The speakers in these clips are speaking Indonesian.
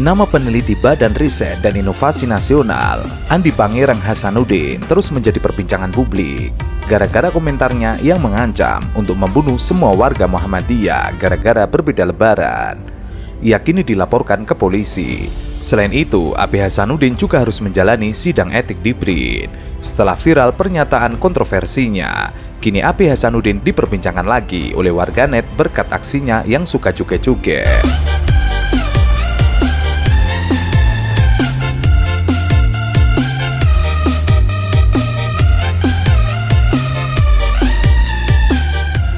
Nama peneliti Badan Riset dan Inovasi Nasional, Andi Pangerang Hasanuddin, terus menjadi perbincangan publik gara-gara komentarnya yang mengancam untuk membunuh semua warga Muhammadiyah gara-gara berbeda lebaran. Ia kini dilaporkan ke polisi. Selain itu, AB Hasanuddin juga harus menjalani sidang etik di BRIN. Setelah viral pernyataan kontroversinya, kini AB Hasanuddin diperbincangkan lagi oleh warganet berkat aksinya yang suka joget-joget.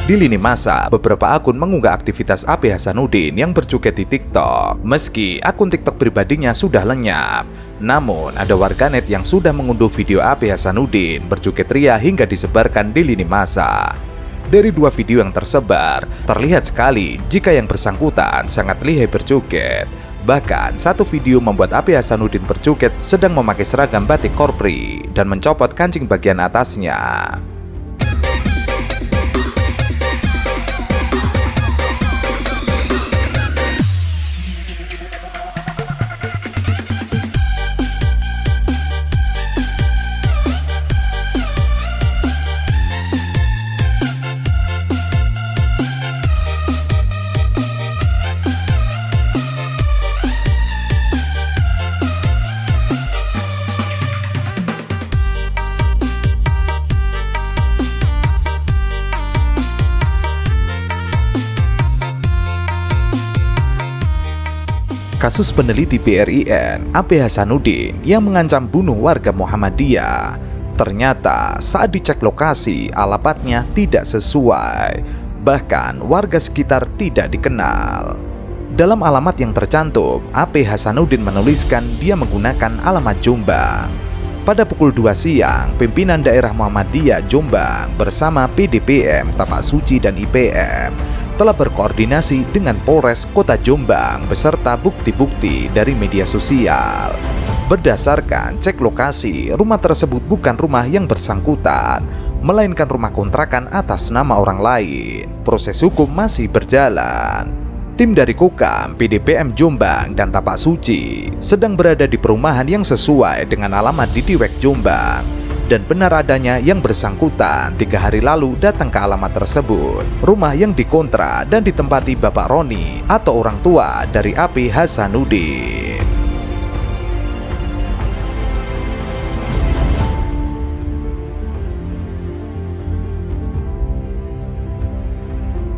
Di lini masa, beberapa akun mengunggah aktivitas AB Hasanuddin yang berjoget di TikTok. Meski akun TikTok pribadinya sudah lenyap, namun ada warganet yang sudah mengunduh video AB Hasanuddin berjoget ria hingga disebarkan di lini masa. Dari dua video yang tersebar, terlihat sekali jika yang bersangkutan sangat lihai berjoget. Bahkan, satu video membuat AB Hasanuddin berjoget sedang memakai seragam batik korpri dan mencopot kancing bagian atasnya. Kasus peneliti BRIN AB Hasanuddin yang mengancam bunuh warga Muhammadiyah. Ternyata saat dicek lokasi, alamatnya tidak sesuai. Bahkan warga sekitar tidak dikenal. Dalam alamat yang tercantum, AB Hasanuddin menuliskan dia menggunakan alamat Jombang. Pada pukul 2 siang, pimpinan daerah Muhammadiyah Jombang bersama PDPM, Tapak Suci dan IPM telah berkoordinasi dengan Polres Kota Jombang beserta bukti-bukti dari media sosial. Berdasarkan cek lokasi, rumah tersebut bukan rumah yang bersangkutan, melainkan rumah kontrakan atas nama orang lain. Proses hukum masih berjalan. Tim dari Kokam, PDPM Jombang, dan Tapak Suci sedang berada di perumahan yang sesuai dengan alamat di Diwek Jombang. Dan benar adanya yang bersangkutan 3 hari lalu datang ke alamat tersebut. Rumah yang dikontrak dan ditempati Bapak Roni atau orang tua dari AB Hasanuddin.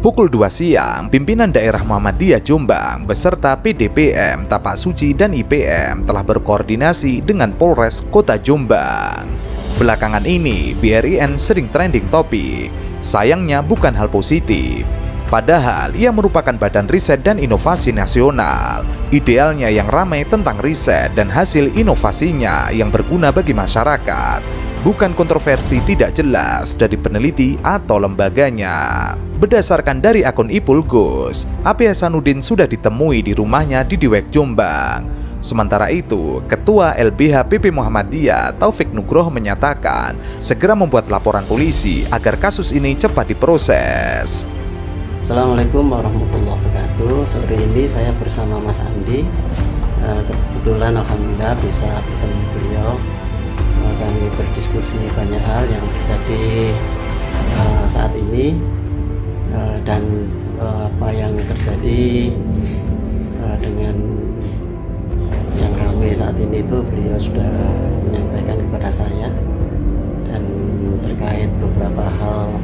Pukul 2 siang, pimpinan daerah Muhammadiyah Jombang beserta PDPM, Tapak Suci, dan IPM telah berkoordinasi dengan Polres Kota Jombang. Belakangan ini, BRIN sering trending topik. Sayangnya bukan hal positif. Padahal ia merupakan Badan Riset dan Inovasi Nasional. Idealnya yang ramai tentang riset dan hasil inovasinya yang berguna bagi masyarakat. Bukan kontroversi tidak jelas dari peneliti atau lembaganya. Berdasarkan dari akun Ipulgus, AB Hasanuddin sudah ditemui di rumahnya di Diwek Jombang. Sementara itu, Ketua LBH PP Muhammadiyah Taufik Nugroho menyatakan segera membuat laporan polisi agar kasus ini cepat diproses. Assalamualaikum warahmatullahi wabarakatuh. Sore ini saya bersama Mas Andi. Kebetulan alhamdulillah bisa bertemu beliau. Kami berdiskusi banyak hal yang terjadi saat ini dan apa yang terjadi dengan yang ramai saat ini itu beliau sudah menyampaikan kepada saya, dan terkait beberapa hal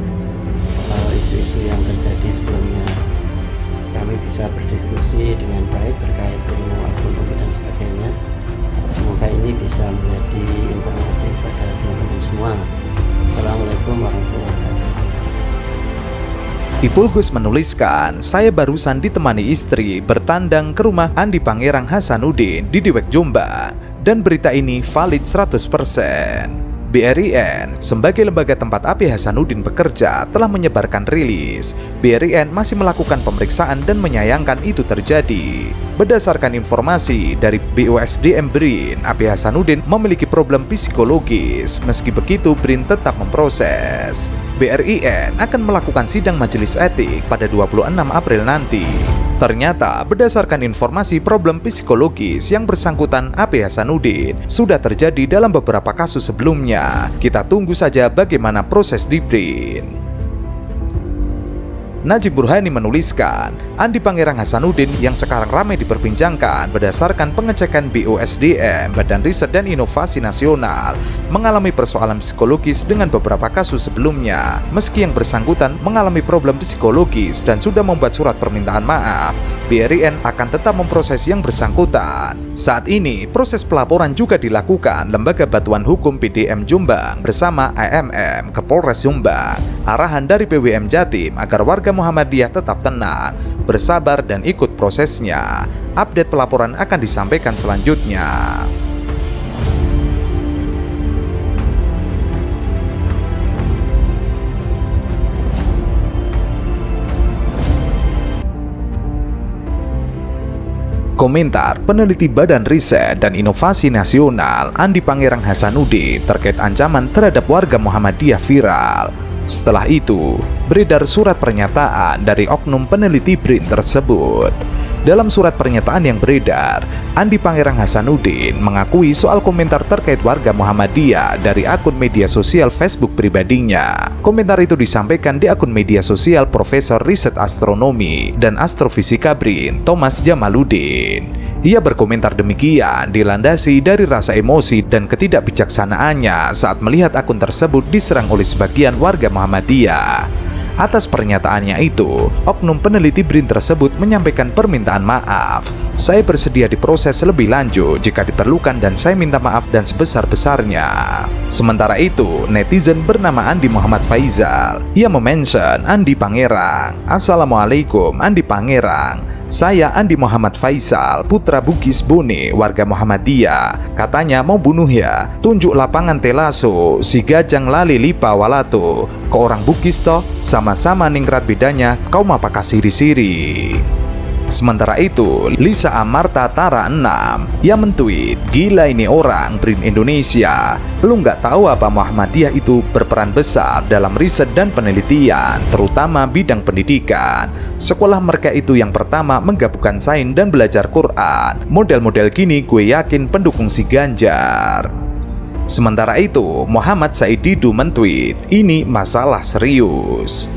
isu-isu yang terjadi sebelumnya kami bisa berdiskusi dengan baik terkait ilmu astronomi dan sebagainya. Semoga ini bisa menjadi informasi kepada teman-teman semua. Assalamualaikum warahmatullahi wabarakatuh. Ipulgus menuliskan, saya barusan ditemani istri bertandang ke rumah Andi Pangerang Hasanuddin di Diwek Jombang, dan berita ini valid 100%. BRIN sebagai lembaga tempat AB Hasanuddin bekerja telah menyebarkan rilis. BRIN masih melakukan pemeriksaan dan menyayangkan itu terjadi. Berdasarkan informasi dari BUSDM BRIN, AB Hasanuddin memiliki problem psikologis. Meski begitu, BRIN tetap memproses. BRIN akan melakukan sidang majelis etik pada 26 April nanti. Ternyata berdasarkan informasi problem psikologis yang bersangkutan AP Hasanuddin sudah terjadi dalam beberapa kasus sebelumnya. Kita tunggu saja bagaimana proses di BRIN. Najib Burhani menuliskan, Andi Pangerang Hasanuddin yang sekarang ramai diperbincangkan berdasarkan pengecekan BOSDM Badan Riset dan Inovasi Nasional mengalami persoalan psikologis dengan beberapa kasus sebelumnya. Meski yang bersangkutan mengalami problem psikologis dan sudah membuat surat permintaan maaf, BRIN akan tetap memproses yang bersangkutan. Saat ini, proses pelaporan juga dilakukan Lembaga Bantuan Hukum PDM Jombang bersama AMM ke Polres Jombang. Arahan dari PWM Jatim agar warga Muhammadiyah tetap tenang, bersabar dan ikut prosesnya. Update pelaporan akan disampaikan selanjutnya. Komentar peneliti Badan Riset dan Inovasi Nasional Andi Pangerang Hasanuddin terkait ancaman terhadap warga Muhammadiyah viral. Setelah itu, beredar surat pernyataan dari oknum peneliti BRIN tersebut. Dalam surat pernyataan yang beredar, Andi Pangerang Hasanuddin mengakui soal komentar terkait warga Muhammadiyah dari akun media sosial Facebook pribadinya. Komentar itu disampaikan di akun media sosial Profesor Riset Astronomi dan Astrofisika BRIN, Thomas Jamaluddin. Ia berkomentar demikian dilandasi dari rasa emosi dan ketidakbijaksanaannya saat melihat akun tersebut diserang oleh sebagian warga Muhammadiyah. Atas pernyataannya itu, oknum peneliti BRIN tersebut menyampaikan permintaan maaf. Saya bersedia diproses lebih lanjut jika diperlukan dan saya minta maaf dan sebesar-besarnya. Sementara itu, netizen bernama Andi Muhammad Faizal, ia memention Andi Pangerang. Assalamualaikum Andi Pangerang. Saya Andi Muhammad Faisal, putra Bugis Bone, warga Muhammadiyah. Katanya mau bunuh ya. Tunjuk lapangan Telaso, si Gajang Lali Lipa Walato. Ke orang Bugis toh, sama-sama ningrat bedanya, kau mah pakai siri-siri. Sementara itu, Lisa Amarta Tara 6 yang mentweet, gila ini orang BRIN Indonesia. Lu nggak tahu apa Muhammadiyah itu berperan besar dalam riset dan penelitian, terutama bidang pendidikan. Sekolah mereka itu yang pertama menggabungkan sains dan belajar Quran. Model-model gini gue yakin pendukung si Ganjar. Sementara itu, Muhammad Said Didu mentweet, ini masalah serius.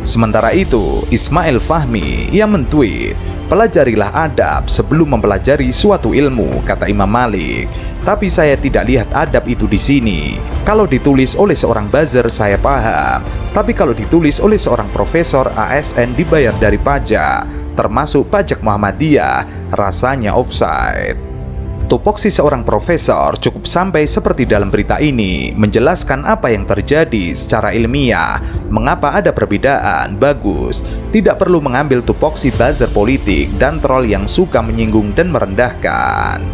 Sementara itu, Ismail Fahmi yang mentweet, pelajarilah adab sebelum mempelajari suatu ilmu, kata Imam Malik. Tapi saya tidak lihat adab itu di sini. Kalau ditulis oleh seorang buzzer saya paham, tapi kalau ditulis oleh seorang profesor ASN dibayar dari pajak, termasuk pajak Muhammadiyah, rasanya offside. Tupoksi seorang profesor cukup sampai seperti dalam berita ini, menjelaskan apa yang terjadi secara ilmiah, mengapa ada perbedaan, bagus. Tidak perlu mengambil tupoksi buzzer politik dan troll yang suka menyinggung dan merendahkan.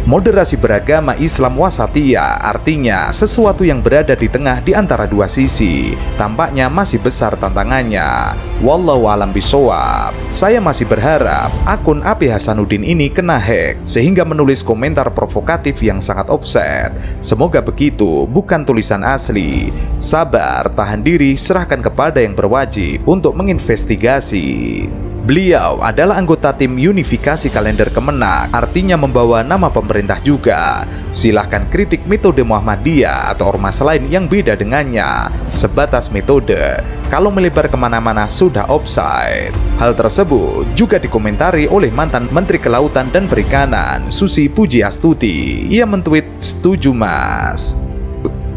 Moderasi beragama Islam wasatiyah artinya sesuatu yang berada di tengah di antara dua sisi. Tampaknya masih besar tantangannya. Wallahu a'lam bishawab. Saya masih berharap akun AP Hasanuddin ini kena hack sehingga menulis komentar provokatif yang sangat offset. Semoga begitu, bukan tulisan asli. Sabar, tahan diri, serahkan kepada yang berwajib untuk menginvestigasi. Beliau adalah anggota tim unifikasi kalender Kemenak, artinya membawa nama pemerintah juga. Silahkan kritik metode Muhammadiyah atau ormas lain yang beda dengannya, sebatas metode. Kalau melebar kemana-mana sudah offside. Hal tersebut juga dikomentari oleh mantan Menteri Kelautan dan Perikanan, Susi Pujiastuti. Ia mentweet, setuju mas.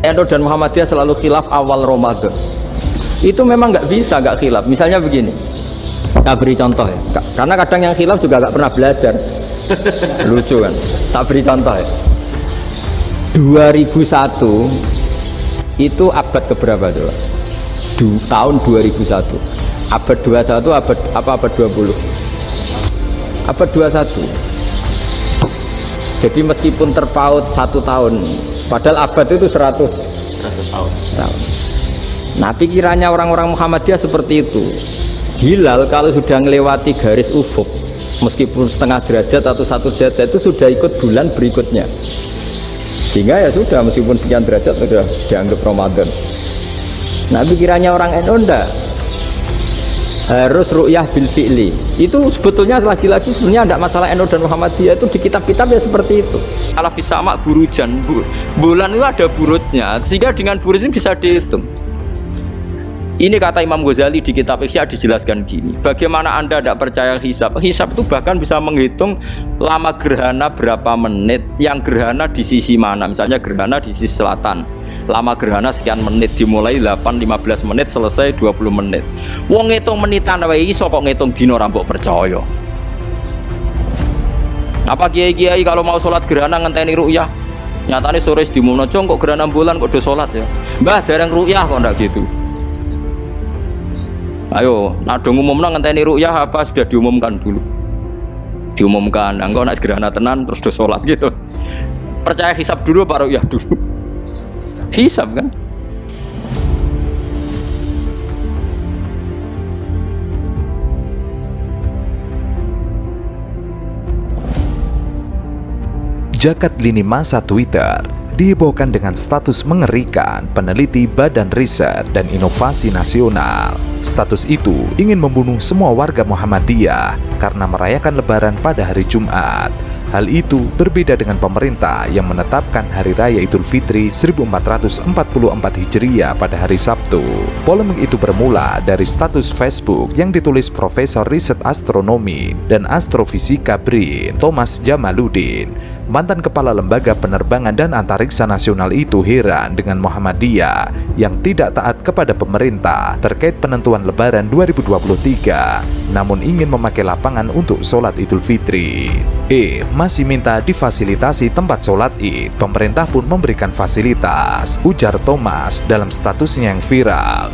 NU dan Muhammadiyah selalu khilaf awal Ramadan. Itu memang nggak bisa nggak khilaf. Misalnya begini. Tak beri contoh ya, karena kadang yang khilaf juga gak pernah belajar. Lucu kan? Tak beri contoh ya. 2001 itu abad keberapa coba? Tahun 2001. Abad 21 abad 20? Abad 21. Jadi meskipun terpaut 1 tahun, padahal abad itu 100 tahun. Nah pikirannya orang-orang Muhammadiyah seperti itu. Hilal kalau sudah melewati garis ufuk, meskipun setengah derajat atau 1 derajat itu sudah ikut bulan berikutnya. Sehingga ya sudah, meskipun sekian derajat sudah dianggap Ramadan. Nah pikirannya orang NU enggak. harus ru'yah bil fi'li. Itu sebetulnya lagi-lagi sebenarnya tidak masalah NU dan Muhammadiyah, itu di kitab-kitab ya seperti itu. Kalau sama burujan, bulan itu ada burutnya, sehingga dengan burut ini bisa dihitung. Ini kata Imam Ghazali di kitab Ihya dijelaskan gini, bagaimana Anda tidak percaya hisab? Hisab itu bahkan bisa menghitung lama gerhana berapa menit, yang gerhana di sisi mana, misalnya gerhana di sisi selatan, lama gerhana sekian menit, dimulai 8-15 menit, selesai 20 menit. Wong ngitung menitan wae iso kok ngitung dino ra mbok percaya. Apa kiai-kiai kalau mau sholat gerhana ngenteni ru'yah? Nyatane sore diumumno kok gerhana bulan kok do sholat ya. Mbah dereng ru'yah kok ndak gitu. Ayo, nak dong umumna ngenteni ru'yah apa sudah diumumkan dulu. Diumumkan, engko nek gerhana tenan terus do sholat gitu. Percaya hisab dulu apa ru'yah dulu? Hisab kan? Jagat lini masa Twitter dihebohkan dengan status mengerikan peneliti Badan Riset dan Inovasi Nasional. Status itu ingin membunuh semua warga Muhammadiyah karena merayakan Lebaran pada hari Jumat. Hal itu berbeda dengan pemerintah yang menetapkan Hari Raya Idul Fitri 1444 Hijriah pada hari Sabtu. Polemik itu bermula dari status Facebook yang ditulis Profesor Riset Astronomi dan Astrofisika BRIN, Thomas Jamaluddin. Mantan Kepala Lembaga Penerbangan dan Antariksa Nasional itu heran dengan Muhammadiyah yang tidak taat kepada pemerintah terkait penentuan Lebaran 2023, namun ingin memakai lapangan untuk sholat Idul Fitri. Masih minta difasilitasi tempat sholat Id, pemerintah pun memberikan fasilitas, ujar Thomas dalam statusnya yang viral.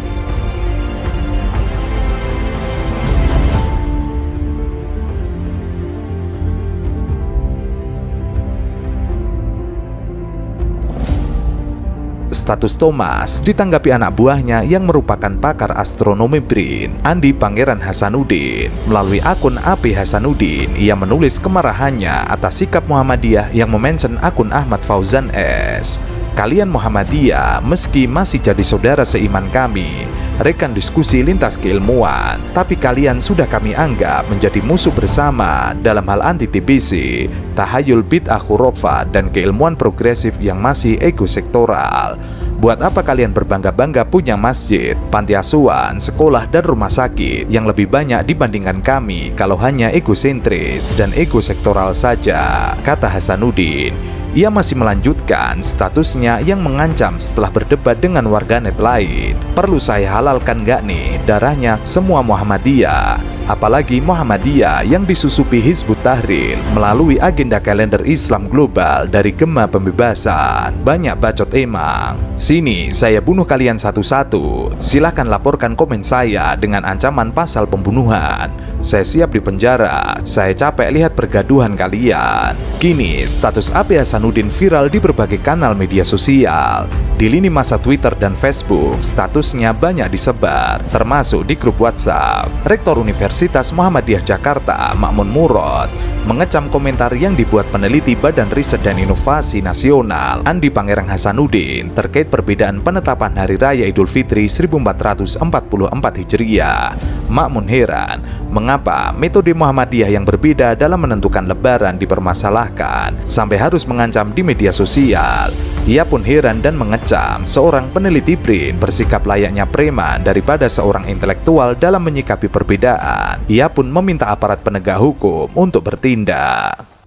Status Thomas ditanggapi anak buahnya yang merupakan pakar astronomi BRIN, Andi Pangeran Hasanuddin. Melalui akun AP Hasanuddin, ia menulis kemarahannya atas sikap Muhammadiyah yang memention akun Ahmad Fauzan S. Kalian Muhammadiyah meski masih jadi saudara seiman kami, rekan diskusi lintas keilmuan, tapi kalian sudah kami anggap menjadi musuh bersama dalam hal anti-TBC, tahayul bid'ah khurafat dan keilmuan progresif yang masih ekosektoral. Buat apa kalian berbangga-bangga punya masjid, panti asuhan, sekolah dan rumah sakit yang lebih banyak dibandingkan kami kalau hanya egosentris dan ekosektoral saja, kata Hasanuddin. Ia masih melanjutkan statusnya yang mengancam setelah berdebat dengan warganet lain. Perlu saya halalkan gak nih darahnya semua Muhammadiyah? Apalagi Muhammadiyah yang disusupi Hizbut Tahrir melalui agenda kalender Islam global dari Gema Pembebasan. Banyak bacot emang. Sini saya bunuh kalian satu-satu. Silahkan laporkan komen saya dengan ancaman pasal pembunuhan. Saya siap di penjara. Saya capek lihat pergaduhan kalian. Kini status AP Hasanuddin viral di berbagai kanal media sosial. Di lini masa Twitter dan Facebook, statusnya banyak disebar, termasuk di grup WhatsApp. Rektor Universitas Muhammadiyah Jakarta, Ma'mun Murad, mengecam komentar yang dibuat peneliti Badan Riset dan Inovasi Nasional, Andi Pangerang Hasanuddin, terkait perbedaan penetapan Hari Raya Idul Fitri 1444 Hijriah. Ma'mun heran, mengapa metode Muhammadiyah yang berbeda dalam menentukan Lebaran dipermasalahkan sampai harus mengancam di media sosial. Ia pun heran dan mengecam seorang peneliti BRIN bersikap layaknya preman daripada seorang intelektual dalam menyikapi perbedaan. Ia pun meminta aparat penegak hukum untuk bertindak.